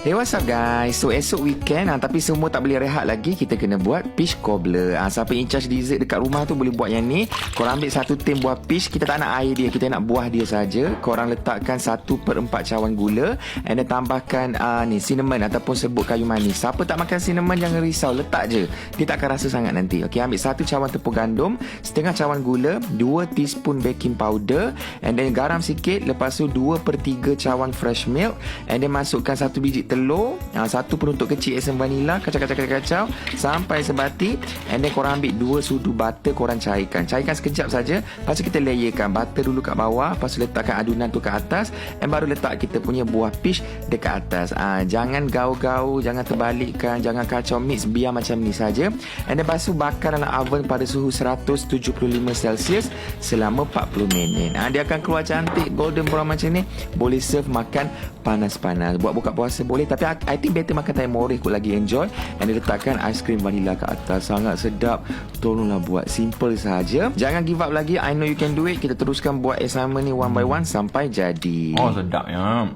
Hey, what's up guys? So esok weekend tapi semua tak boleh rehat lagi. Kita kena buat peach cobbler. Siapa in charge dessert dekat rumah tu boleh buat yang ni. Korang ambil satu tin buah peach. Kita tak nak air dia, kita nak buah dia saja. Korang letakkan 1/4 cawan gula, and then tambahkan ni cinnamon ataupun serbuk kayu manis. Siapa tak makan cinnamon jangan risau, letak je. Dia tak akan rasa sangat nanti. Okey, ambil 1 cawan tepung gandum, setengah cawan gula, 2 teaspoon baking powder, and then garam sikit. Lepas tu 2/3 cawan fresh milk, and then masukkan 1 biji telur, 1 penutup kecil asam vanila, kacau sampai sebati, and then korang ambil 2 sudu butter, korang cairkan sekejap saja. Lepas tu kita layerkan butter dulu kat bawah, lepas tu letakkan adunan tu kat atas, and baru letak kita punya buah peach dekat atas. Jangan gaul-gaul, jangan terbalikkan, jangan kacau, mix, biar macam ni saja. And then lepas tu bakar dalam oven pada suhu 175 Celsius selama 40 minit. Dia akan keluar cantik golden brown macam ni. Boleh serve makan panas-panas. Buat buka puasa boleh, tapi I think better makan time morih kot lagi enjoy. And letakkan aiskrim vanila kat atas. Sangat sedap. Tolonglah buat simple saja. Jangan give up lagi. I know you can do it. Kita teruskan buat assignment ni one by one sampai jadi. Oh, sedap ya.